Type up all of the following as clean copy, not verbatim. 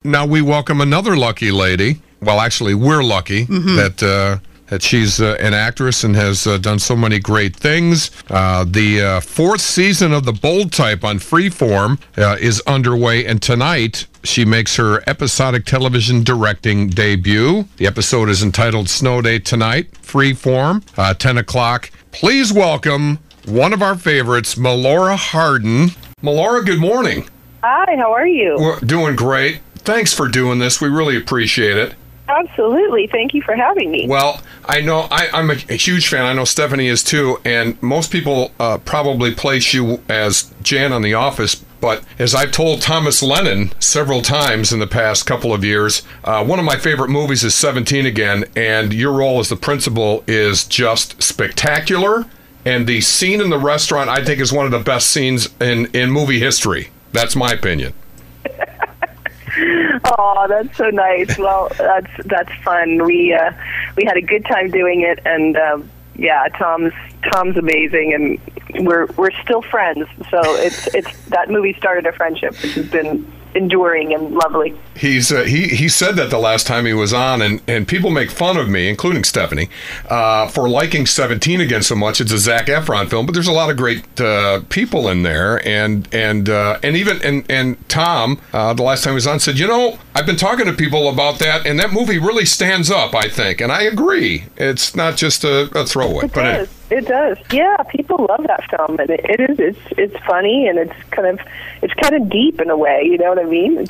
now we welcome another lucky lady. Well, actually, we're lucky that she's an actress and has done so many great things. The fourth season of The Bold Type on Freeform is underway, and tonight she makes her episodic television directing debut. The episode is entitled Snow Day Tonight, Freeform, 10 o'clock. Please welcome one of our favorites, Melora Hardin. Melora, good morning. Hi, how are you? We're doing great. Thanks for doing this. We really appreciate it. Absolutely. Thank you for having me. Well, I know I'm a huge fan. I know Stephanie is too, and most people probably place you as Jan on The Office, but as I've told Thomas Lennon several times in the past couple of years, one of my favorite movies is 17 Again, and your role as the principal is just spectacular, and the scene in the restaurant, I think, is one of the best scenes in movie history. That's my opinion. Oh, that's so nice. Well, that's fun. We had a good time doing it, and yeah, Tom's amazing, and we're still friends. So it's that movie started a friendship, which has been enduring and lovely. He said that the last time he was on, and people make fun of me, including Stephanie, for liking 17 Again so much. It's a Zac Efron film, but there's a lot of great people in there, and even Tom, the last time he was on, said, you know, I've been talking to people about that, and that movie really stands up, I think, and I agree. It's not just a throwaway. It does. Yeah, people love that film, and it's funny, and it's kind of deep in a way. You know what I mean?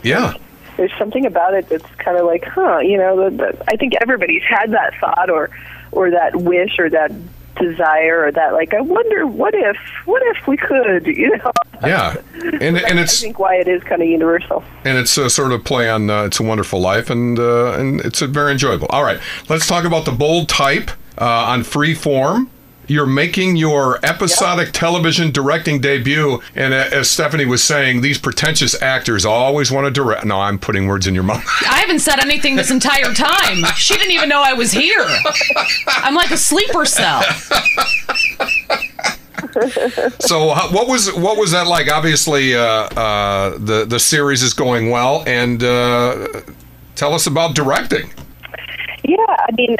There's something about it that's kind of like, you know. I think everybody's had that thought, or that wish, or that desire, or that, like, I wonder what if we could, you know. Yeah, and it's, I think why it is kind of universal. And it's a sort of play on It's a Wonderful Life, and it's very enjoyable. All right, let's talk about The Bold Type on Freeform. You're making your episodic television directing debut, and as Stephanie was saying, these pretentious actors always want to direct. No, I'm putting words in your mouth. I haven't said anything this entire time. She didn't even know I was here. I'm like a sleeper cell. So what was that like? Obviously, the series is going well, and tell us about directing. Yeah, I mean,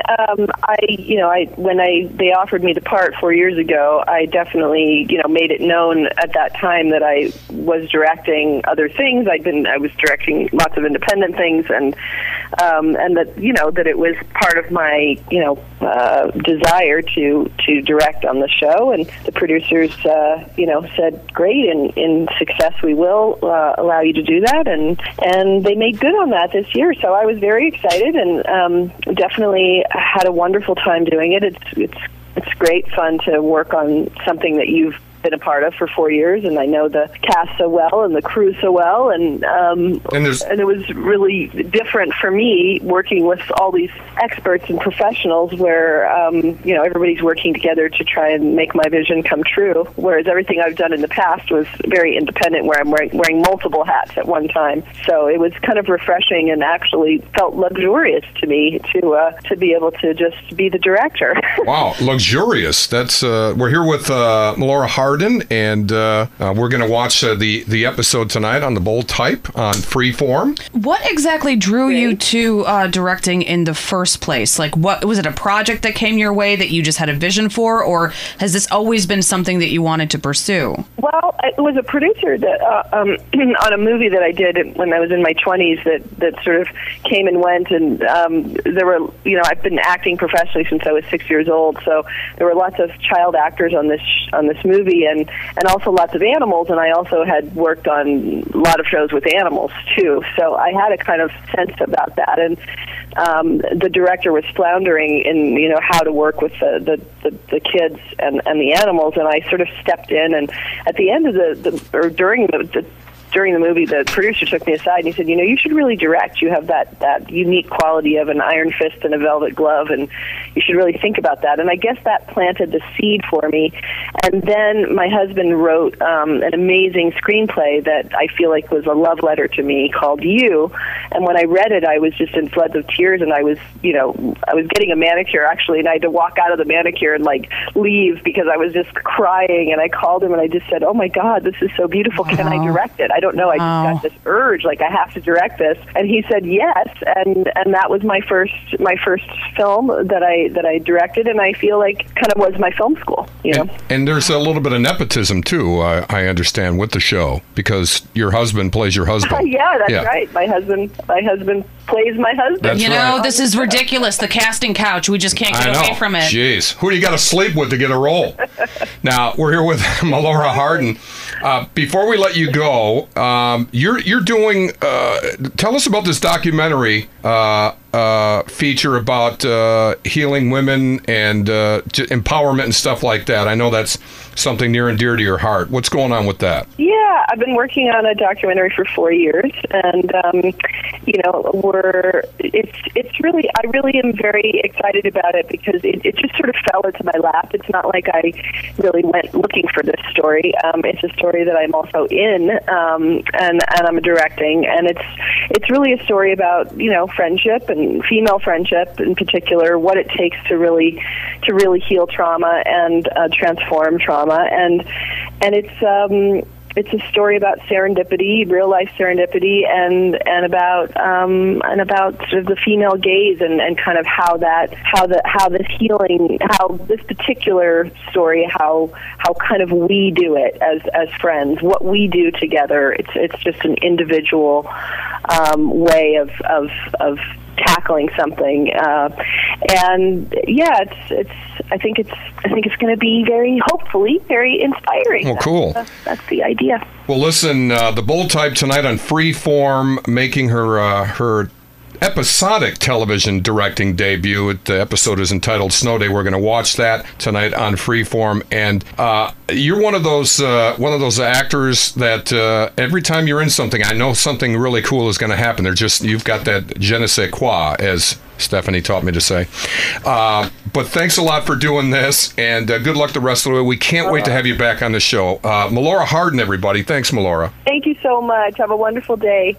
when they offered me the part 4 years ago, I definitely, made it known at that time that I was directing other things. I was directing lots of independent things, and that, that it was part of my, desire to direct on the show. And the producers, said, great, in success we will allow you to do that. And they made good on that this year. So I was very excited, and definitely had a wonderful time doing it. It's great fun to work on something that you've been a part of for 4 years, and I know the cast so well and the crew so well, and it was really different for me working with all these experts and professionals where everybody's working together to try and make my vision come true, whereas everything I've done in the past was very independent, where I'm wearing multiple hats at one time. So it was kind of refreshing, and actually felt luxurious to me to be able to just be the director. Wow, luxurious. That's we're here with Melora Hardin, and we're going to watch the episode tonight on The Bold Type on Freeform. What exactly drew you to directing in the first place? Like, what was it, a project that came your way that you just had a vision for, or has this always been something that you wanted to pursue? Well, it was a producer that on a movie that I did when I was in my 20s that sort of came and went, and there were, I've been acting professionally since I was 6 years old, so there were lots of child actors on this movie, and also lots of animals, and I also had worked on a lot of shows with animals too, so I had a kind of sense about that, and the director was floundering in how to work with the kids and the animals, and I sort of stepped in, and at the end of during the movie, the producer took me aside and he said, you should really direct. You have that unique quality of an iron fist and a velvet glove, and you should really think about that. And I guess that planted the seed for me. And then my husband wrote an amazing screenplay that I feel like was a love letter to me called You. And when I read it, I was just in floods of tears, and I was getting a manicure, actually, and I had to walk out of the manicure and, leave because I was just crying. And I called him and I just said, oh, my God, this is so beautiful. Wow. Can I direct it? I don't know. I just got this urge, like I have to direct this. And he said yes, and that was my first film that I directed, and I feel like kind of was my film school, you know. And there's a little bit of nepotism too, I understand, with the show, because your husband plays your husband. Yeah, that's right. My husband plays my husband. That's right. This is ridiculous. The casting couch. We just can't get away from it. Jeez. Who do you got to sleep with to get a role? Now, we're here with Melora Hardin. Before we let you go, you're doing, tell us about this documentary feature about healing women and empowerment and stuff like that. I know that's something near and dear to your heart. What's going on with that? Yeah, I've been working on a documentary for 4 years, and it's really, I really am very excited about it because it just sort of fell into my lap. It's not like I really went looking for this story. It's a story that I'm also in, and I'm directing, and it's really a story about friendship and female friendship in particular, what it takes to really heal trauma and transform trauma, and it's a story about serendipity, real life serendipity, and about sort of the female gaze and kind of how this healing, how this particular story, how kind of we do it as friends, what we do together. It's just an individual way of tackling something, and yeah, I think it's going to be hopefully very inspiring. Oh, cool. That's the idea. Well, listen, the Bold Type tonight on Freeform, making her episodic television directing debut. The episode is entitled Snow Day. We're going to watch that tonight on Freeform. And you're one of those actors that every time you're in something, I know something really cool is going to happen. You've got that je ne sais quoi, as Stephanie taught me to say. But thanks a lot for doing this, and good luck the rest of the way. We can't wait to have you back on the show. Melora Hardin, everybody. Thanks, Melora. Thank you so much. Have a wonderful day.